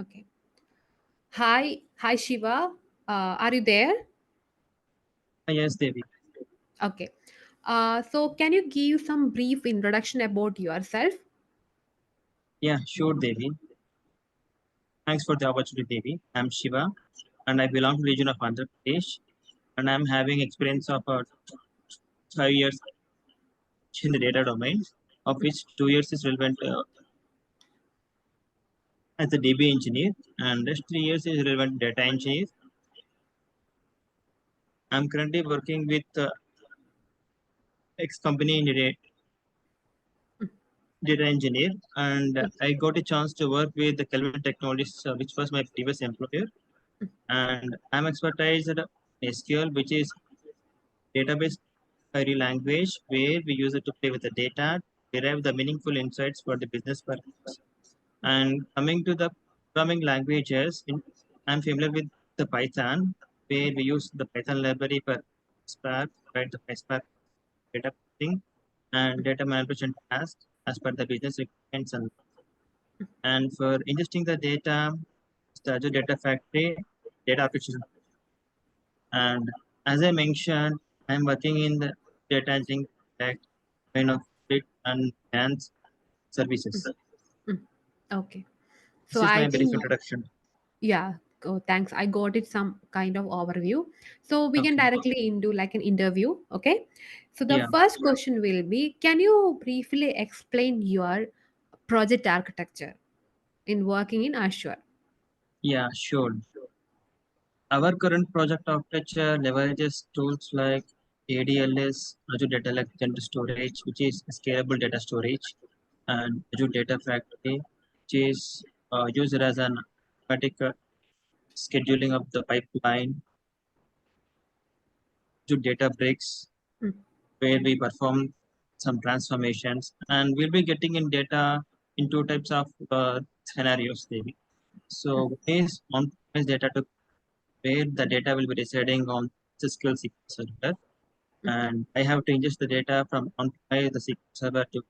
Okay. Hi Shiva. Are you there? Yes, Devi. Okay. So can you give some brief introduction about yourself? Yeah, sure, Devi. Thanks for the opportunity, Devi. I'm Shiva, and I belong to the region of Andhra Pradesh, and I'm having experience of 5 years in the data domain, of which 2 years is relevant as a DB engineer, and rest 3 years is relevant data engineer. I'm currently working with X company in data engineer, and I got a chance to work with the Kelvin Technologies, which was my previous employer, and I'm expertise at SQL, which is database query language, where we use it to play with the data, derive the meaningful insights for the business purpose. And coming to the programming languages, I'm familiar with the Python, where we use the Python library for Spark, right? The Spark data processing and data manipulation tasks as per the business requirements. And for ingesting the data, it's the Azure Data Factory, data architecture. And as I mentioned, I'm working in the data engineering kind of big and finance services. Mm. Okay. This So is I my brief think introduction. yeah. Oh, thanks. I got it some kind of overview. So we can Okay. directly into like an interview. Okay. So the Yeah. first question will be: can you briefly explain your project architecture in working in Azure? Yeah, sure. Our current project architecture leverages tools like ADLS, Azure Data Lake General Storage, which is scalable data storage, and Azure Data Factory, which is used as an automatic scheduling of the pipeline, Azure Databricks, Mm. where we perform some transformations, and we'll be getting in data in two types of scenarios, maybe. So, one is on-premise data to where the data will be residing on SQL server, and I have to ingest the data from on-premise the SQL server to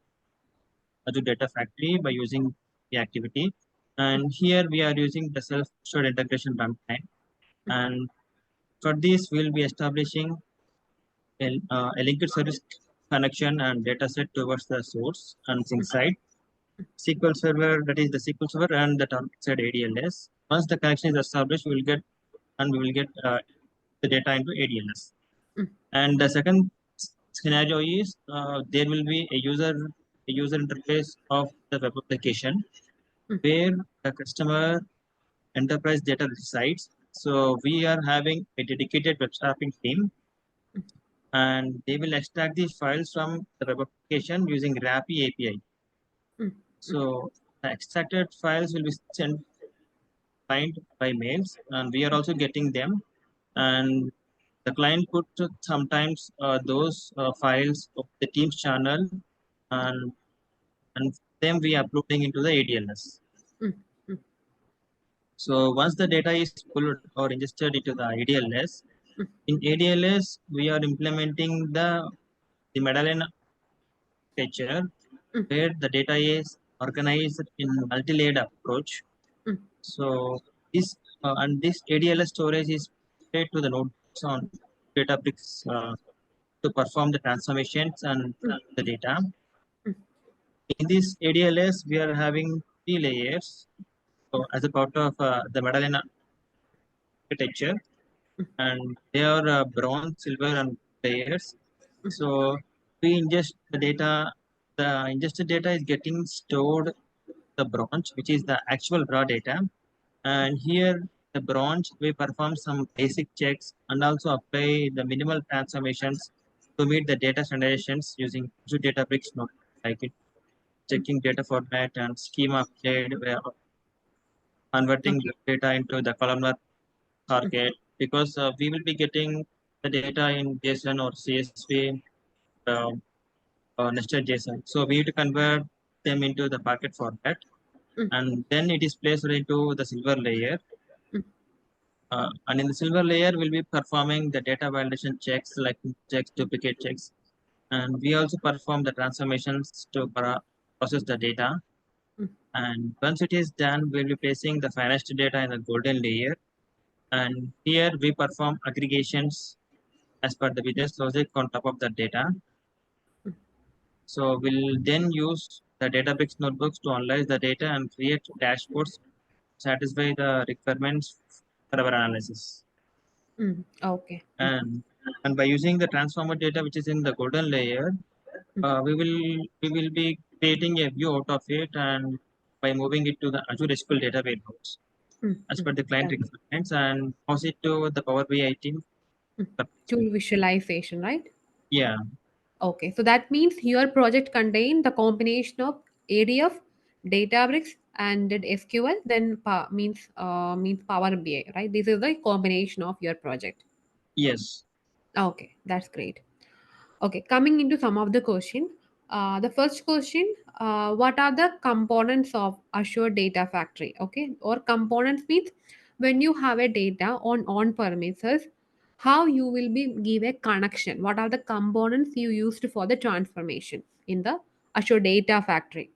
Azure Data Factory by using the activity. And here we are using the self-stored integration runtime. And for this, we'll be establishing a linked service connection and data set towards the source and sync side. SQL server, that is the SQL server and the target side ADLS. Once the connection is established, we will get the data into ADLS. Mm. And the second scenario is there will be a user interface of the web application Mm. where the customer enterprise data resides. So we are having a dedicated web staffing team, and they will extract these files from the web application using RAPI API. Mm. So the extracted files will be sent client by mails, and we are also getting them. And the client put sometimes those files of the Teams channel, and and them we are uploading into the ADLS. Mm. Mm. So once the data is pulled or ingested into the ADLS, in ADLS we are implementing the medallion architecture Mm. where the data is organized in multi-layered approach. Mm. So this ADLS storage is fed to the nodes on Databricks to perform the transformations and Mm. the data. Mm. In this ADLS, we are having three layers. So as a part of the medallion architecture, and they are bronze, silver, and layers. So we ingest the data. The ingested data is getting stored the bronze, which is the actual raw data. And here the bronze, we perform some basic checks and also apply the minimal transformations to meet the data standardizations using Azure Databricks node, like it, checking data format and schema update, converting Okay. the data into the columnar target, because we will be getting the data in JSON or CSV uh, or nested JSON. So we need to convert them into the packet format, Mm. and then it is placed into the silver layer. Mm. And in the silver layer, we'll be performing the data validation checks like checks, duplicate checks, and we also perform the transformations to process the data. And once it is done, we'll be placing the financial data in the golden layer. And here we perform aggregations as per the business logic on top of the data. So we'll then use the Databricks notebooks to analyze the data and create dashboards to satisfy the requirements for our analysis. Okay. And and by using the transformer data which is in the golden layer, we will be creating a view out of it and by moving it to the Azure SQL data warehouse as per the client Yeah. requirements and pass it to the Power BI team. Tool visualization, right? Yeah, Okay, so that means your project contain the combination of ADF, Databricks, and did SQL. Then means Power BI, right? This is the combination of your project. yes. Okay, that's great. Okay, coming into some of the question. The first question, what are the components of Azure Data Factory? Okay, or components means when you have a data on premises, how you will be give a connection. What are the components you used for the transformation in the Azure Data Factory?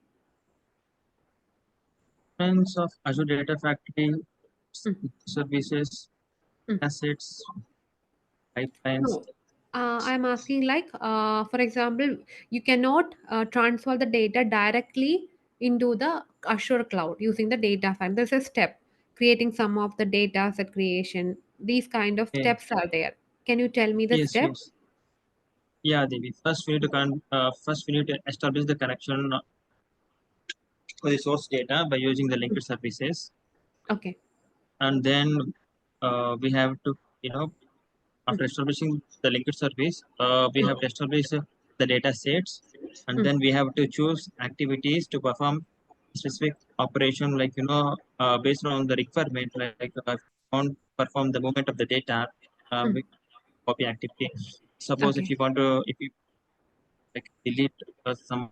Friends of Azure Data Factory Mm, services, mm. assets, pipelines. No, I'm asking like, for example, you cannot transfer the data directly into the Azure cloud using the data file. There's a step creating some of the data set creation. These kind of Okay. steps are there. Can you tell me the Yes, step? yes. Yeah, Devi. First we need to establish the connection for the source data by using the linked services, Okay. and then we have to, Mm, after establishing the linked service, we mm, have to establish the data sets, and mm, then we have to choose activities to perform specific operation, like based on the requirement, like if you want to perform the movement of the data, mm. we copy activity. Suppose if Okay. you want to, if you like delete some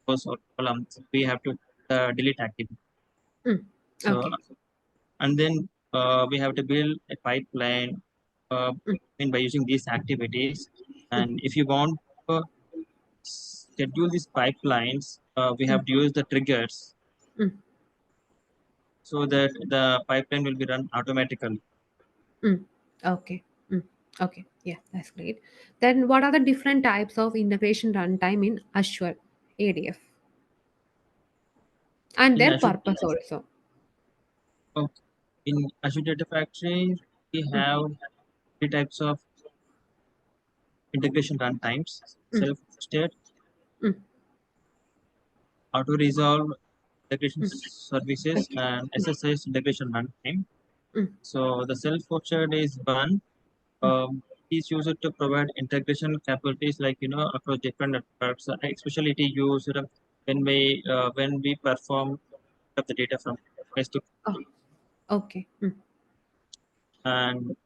rows or columns, we have to delete activity. Mm. So Okay. and then we have to build a pipeline Mm, by using these activities. mm, And if you want to schedule these pipelines, we mm, have to use the triggers mm, so that the pipeline will be run automatically. mm. Okay. Mm. Okay. Yeah, that's great. Then what are the different types of integration runtime in Azure ADF and In their Azure, purpose also? uh, in Azure Data Factory, we Mm, have three types of integration runtimes: mm, self-hosted, mm, auto-resolve integration mm, services, and SSIS integration runtime. mm, So the self-hosted is one. mm. Is used to provide integration capabilities like across different networks. Especially it is used when we perform of the data from place to Oh, okay. Mm, and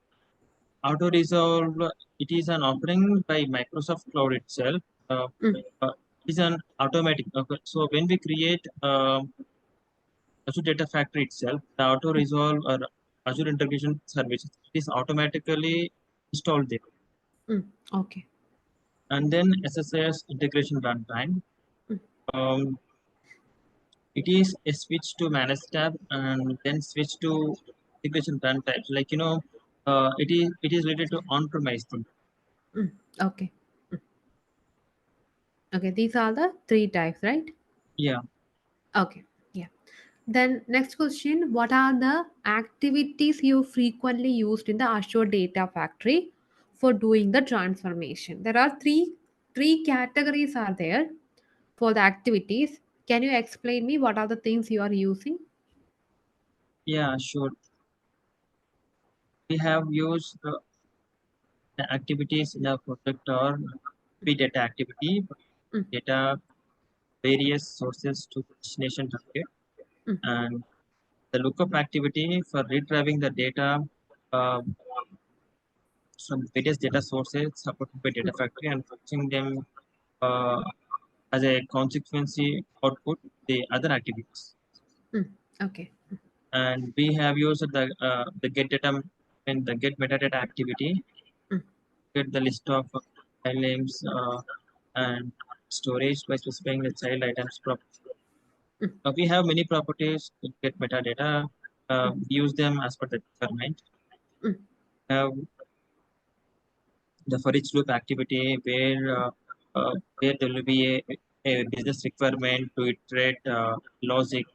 auto resolve. It is an offering by Microsoft Cloud itself. Uh, mm, it is an automatic. Okay. So when we create Azure Data Factory itself, the auto resolve or Azure integration services, it is automatically installed there. mm. Okay. And then SSIS integration runtime. Mm, Um, it is a switch to manage tab and then switch to integration run types. Like it is related to on-premise thing. mm. Okay. Okay. These are the three types, right? Yeah, Okay. Yeah. Then next question, what are the activities you frequently used in the Azure Data Factory for doing the transformation? There are three categories are there for the activities. Can you explain me what are the things you are using? yeah, sure. We have used the activities in a project or big data activity, Mm, data various sources to destination target, mm, and the lookup activity for retrieving the data uh, from various data sources supported by Data Factory and fetching them uh, as a consequency output the other activities. mm. Okay. And we have used the get data and the get metadata activity, Mm, get the list of file names and storage by specifying the child items property. We have many properties to get metadata. We use them as per the requirement. Uh, the for each loop activity where there will be a business requirement to iterate logic,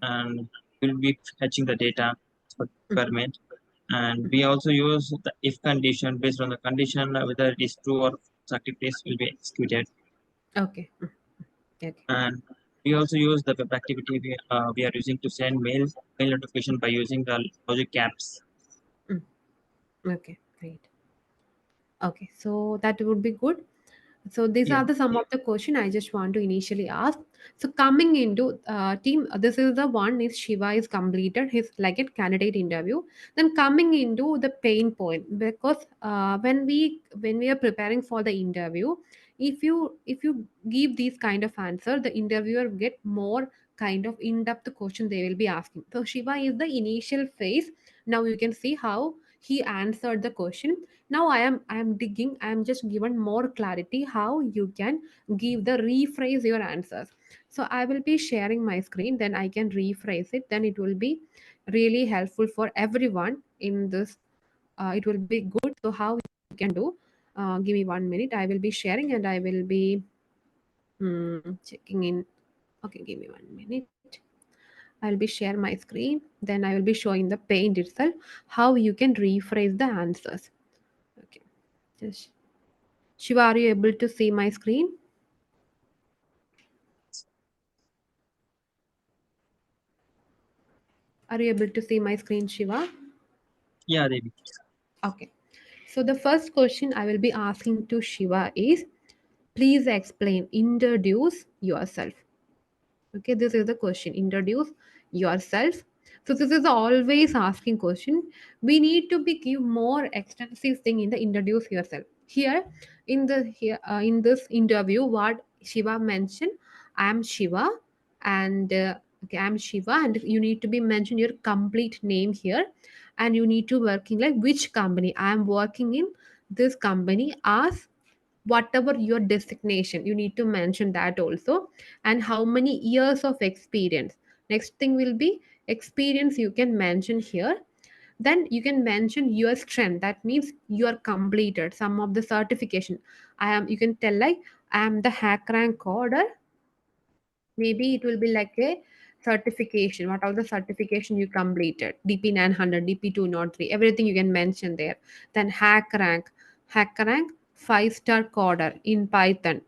and we'll be fetching the data for requirement. And we also use the if condition. Based on the condition, whether it is true or false, activities will be executed. Okay. Okay. And we also use the web activity we are using to send mail notification by using the logic apps. Okay. Great. Okay, so that would be good. So these Yeah, are the some of the question I just want to initially ask. So coming into team, this is the one is Shiva is completed his like a candidate interview. Then coming into the pain point because when we are preparing for the interview, if you give these kind of answer, the interviewer get more kind of in-depth question they will be asking. So Shiva is the initial phase. Now you can see how he answered the question. Now I am digging, I am just given more clarity how you can give the rephrase your answers. So I will be sharing my screen, then I can rephrase it, then it will be really helpful for everyone in this. It will be good. So how you can do, give me 1 minute, I will be sharing and I will be checking in. Okay, give me 1 minute. I'll be share my screen, then I will be showing the paint itself, how you can rephrase the answers. Okay, just Shiva, are you able to see my screen? Are you able to see my screen, Shiva? yeah, they will. Okay. So the first question I will be asking to Shiva is, please explain, introduce yourself. Okay, this is the question. Introduce yourself. So this is always asking question. We need to be give more extensive thing in the introduce yourself. In this interview, what Shiva mentioned, I am Shiva, and okay, I'm Shiva, and you need to be mention your complete name here, and you need to working like which company I am working in. This company as whatever your designation you need to mention that also, and how many years of experience. Next thing will be experience you can mention here. Then you can mention your strength, that means you are completed some of the certification. I am, you can tell like I am the hack rank coder. Maybe it will be like a certification, what all the certification you completed, DP 900, DP 203, everything you can mention there. Then hack rank 5-star coder in Python,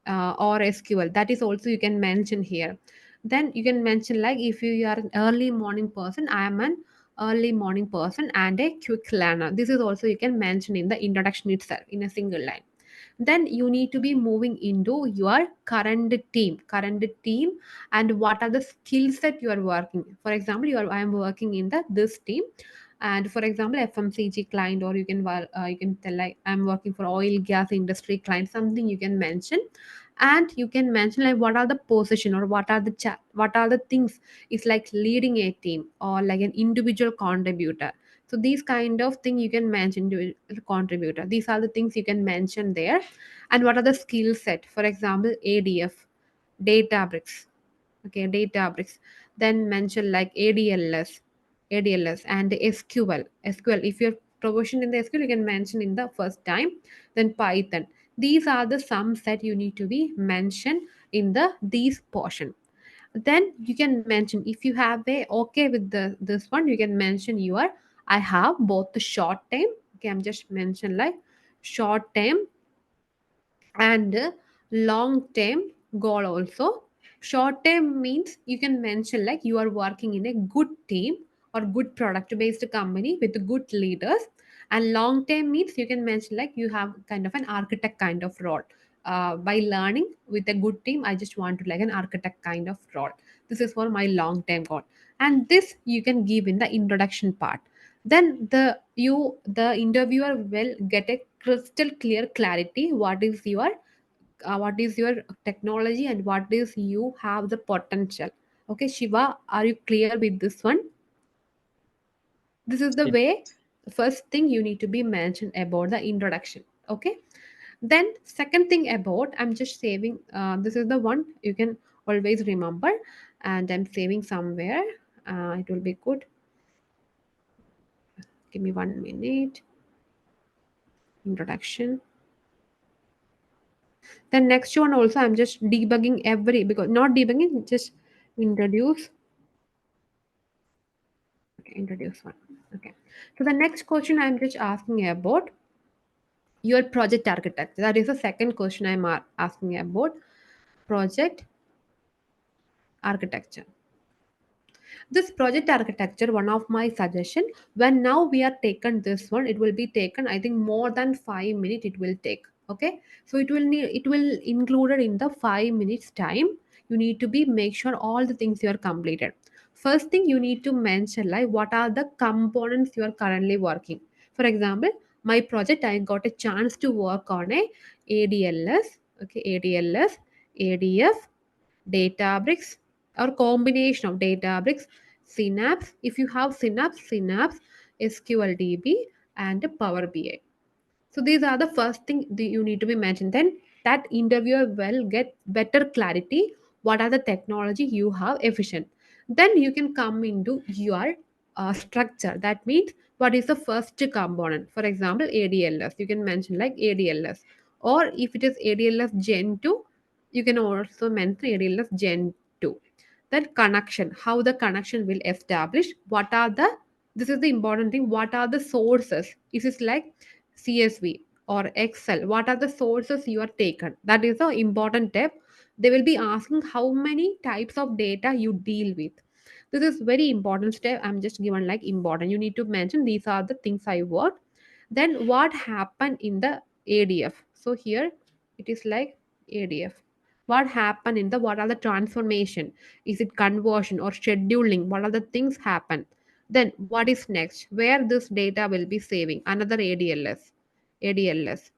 or SQL, that is also you can mention here. Then you can mention like if you are an early morning person, I am an early morning person and a quick learner. This is also you can mention in the introduction itself in a single line. Then you need to be moving into your current team, and what are the skills that you are working. For example, I am working in the this team, and for example FMCG client, or you can tell like I'm working for oil gas industry client, something you can mention. And you can mention like what are the position, or what are the things, it's like leading a team or like an individual contributor. So these kind of thing you can mention to a contributor, these are the things you can mention there. And what are the skill set, for example ADF, Databricks. Okay, Databricks. Then mention like ADLS and SQL. If you're proficient in the SQL, you can mention in the first time. Then Python. These are the sums that you need to be mentioned in the these portion. Then you can mention if you have a okay with the this one, you can mention your I have both the short time. Okay, I'm just mention like short time and long term goal also. Short term means you can mention like you are working in a good team or good product based company with good leaders. And long term means you can mention like you have kind of an architect kind of role. By learning with a good team, I just want to like an architect kind of role. This is for my long term goal, and this you can give in the introduction part. Then the interviewer will get a crystal clear clarity what is your technology and what is you have the potential. Okay, Shiva, are you clear with this one? This is the Yeah. way, first thing you need to be mentioned about the introduction. Okay, then second thing about, I'm just saving, this is the one you can always remember. And I'm saving somewhere. It will be good. Give me 1 minute. Introduction. The next one also I'm just debugging every, because not debugging, just introduce. Okay, introduce one. Okay. So the next question I'm just asking about your project architecture. That is the second question I'm asking about project architecture. This project architecture, one of my suggestion, when now we are taken this one, it will be taken, I think, more than 5 minutes it will take. Okay, so it will included in the 5 minutes time. You need to be make sure all the things you are completed. First thing you need to mention, like, what are the components you are currently working. For example, my project, I got a chance to work on a ADLS, okay, ADLS, ADF, Databricks, or combination of Databricks, Synapse. If you have Synapse, SQLDB, and Power BI. So these are the first thing that you need to be mentioned. Then that interviewer will get better clarity. What are the technology you have efficient? Then you can come into your structure. That means what is the first component? For example, ADLS. You can mention like ADLS, or if it is ADLS Gen 2, you can also mention ADLS Gen 2. Then connection, how the connection will establish. What are the, this is the important thing, what are the sources? Is it like CSV or Excel? What are the sources you are taken? That is the important step. They will be asking how many types of data you deal with. This is very important step. I'm just given like important. You need to mention these are the things I worked. Then what happened in the ADF? So here it is like ADF. What happened in the, what are the transformation? Is it conversion or scheduling? What are the things happen? Then what is next? Where this data will be saving? Another ADLS. ADLS.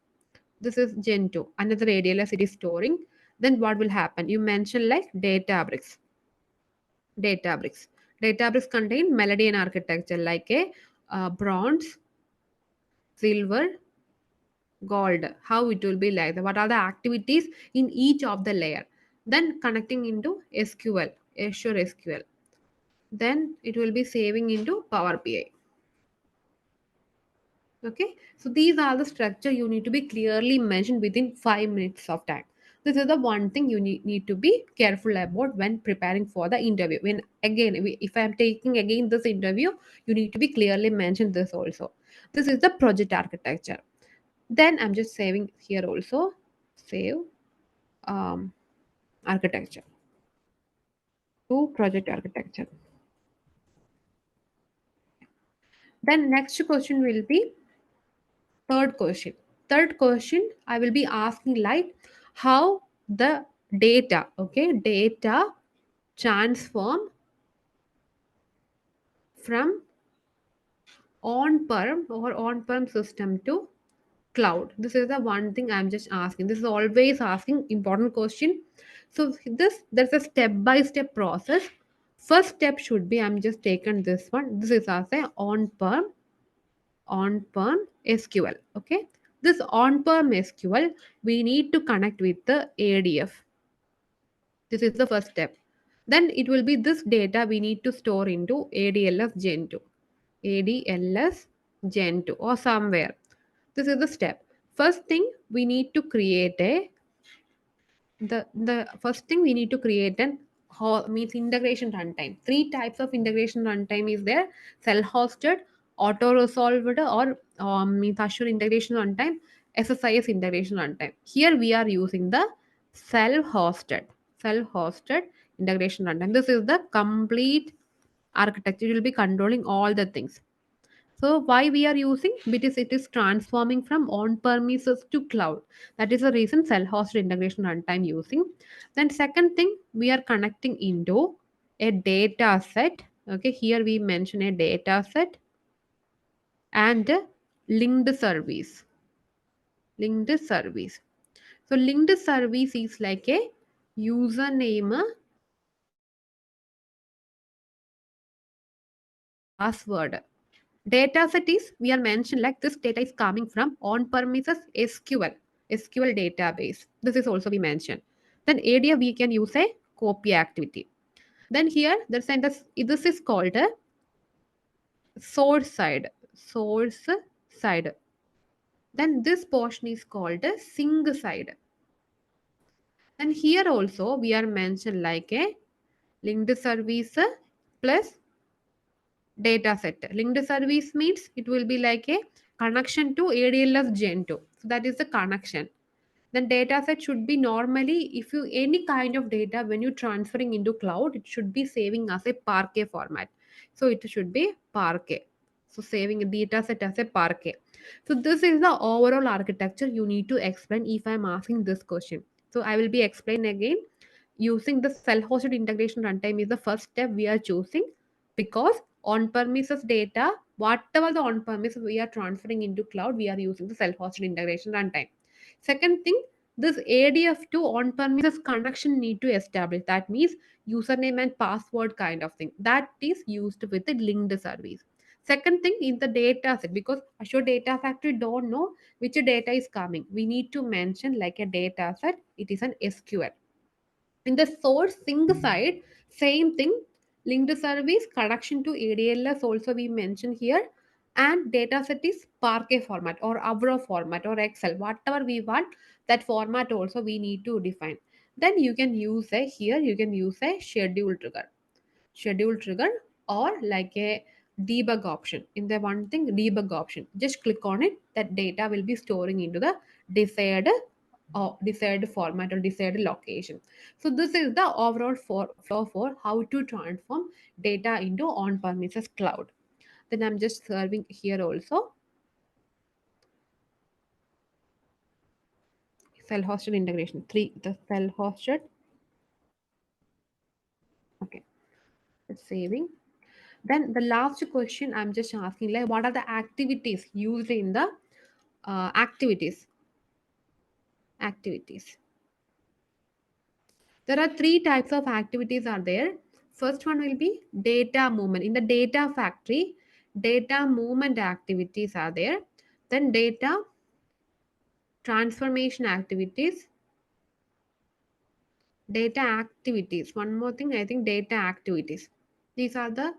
This is Gen 2. Another ADLS it is storing. Then what will happen? You mentioned like Databricks. Databricks. Databricks contain melody and architecture like a bronze, silver, gold. How it will be like? What are the activities in each of the layer? Then connecting into SQL, Azure SQL. Then it will be saving into Power BI. Okay, so these are the structure you need to be clearly mentioned within 5 minutes of time. This is the one thing you need to be careful about when preparing for the interview. When again, if I am taking again this interview, you need to be clearly mentioned this also. This is the project architecture. Then I'm just saving here also. Save um, architecture to project architecture. Then next question will be third question. Third question, I will be asking like how the data, okay, data transform from on-prem or on-prem system to cloud. This is the one thing I'm just asking. This is always asking important question. So this, there's a step-by-step process. First step should be, I'm just taken this one. This is as a on-prem SQL. Okay, this on-prem SQL we need to connect with the ADF. This is the first step. Then it will be this data we need to store into ADLS Gen 2, ADLS Gen 2, or somewhere. This is the step. First thing we need to create a, the first thing we need to create an means integration runtime. Three types of integration runtime is there: self-hosted, auto-resolved, or means Azure integration runtime, SSIS integration runtime. Here we are using the self-hosted, self-hosted integration runtime. This is the complete architecture. It will be controlling all the things. So why we are using? Because it is transforming from on-premises to cloud. That is the reason self-hosted integration runtime using. Then second thing, we are connecting into a data set. Okay, here we mention a data set and a linked service. Linked service. So linked service is like a username, password. Dataset is, we are mentioned like this data is coming from on-premises SQL database. This is also we mentioned. Then ADF we can use a copy activity. Then here the sentence, this is called a source side. Source side. Then this portion is called a sink side. Then here also we are mentioned like a linked service plus data set. Linked service means it will be like a connection to ADLS Gen 2. So that is the connection. Then data set should be normally, if you any kind of data when you transferring into cloud, it should be saving as a Parquet format. So it should be Parquet. So saving a data set as a Parquet. So this is the overall architecture you need to explain if I'm asking this question. So I will be explaining again. Using the self-hosted integration runtime is the first step we are choosing, because on-premises data, whatever the on-premises we are transferring into cloud, we are using the self-hosted integration runtime. Second thing, this ADF to on-premises connection need to establish. That means username and password kind of thing. That is used with the linked service. Second thing, in the data set, because Azure Data Factory don't know which data is coming, we need to mention like a data set. It is an SQL. In the source sink side, same thing. Linked service connection to ADLS also we mention here, and data set is Parquet format or Avro format or Excel, whatever we want. That format also we need to define. Then you can use a here you can use a schedule trigger or like a debug option. In the one thing debug option, just click on it, that data will be storing into the desired desired format or desired location. So this is the overall flow for how to transform data into on-premises cloud. Then I'm just serving here also self-hosted integration 3, the self-hosted. Okay, it's saving. Then the last question I'm just asking, like what are the activities used in the activities. There are three types of activities are there. First one will be data movement. In the data factory, data movement activities are there. Then data transformation activities, data activities. One more thing, I think data activities. These are the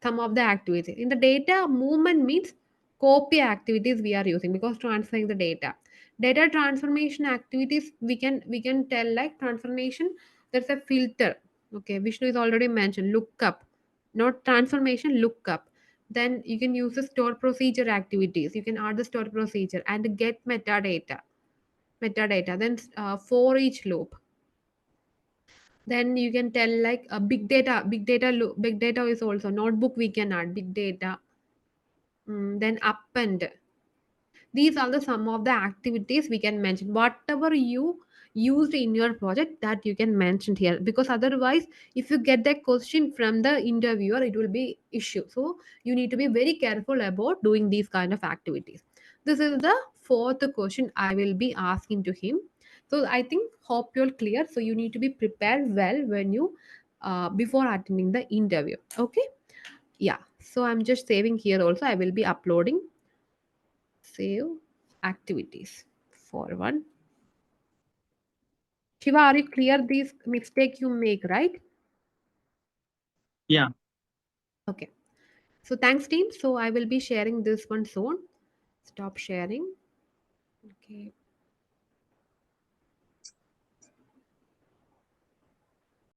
some of the activities. In the data movement means copy activities we are using because transferring the data. Data transformation activities we can tell like transformation. There's a filter. Okay, Vishnu is already mentioned lookup, not transformation lookup. Then you can use the store procedure activities. You can add the store procedure and get metadata. Then for each loop, then you can tell like a big data is also notebook we can add big data. Then append. These are the some of the activities we can mention. Whatever you used in your project, that you can mention here, because otherwise if you get that question from the interviewer, it will be issue. So you need to be very careful about doing these kind of activities. This is the fourth question I will be asking to him. So I think hope you're clear. So you need to be prepared well when you before attending the interview. Okay, yeah. So I'm just saving here also. I will be uploading. Save activities for one. Shiva, are you clear these mistake you make, right? Yeah. Okay. So thanks team. So I will be sharing this one soon. Stop sharing. Okay.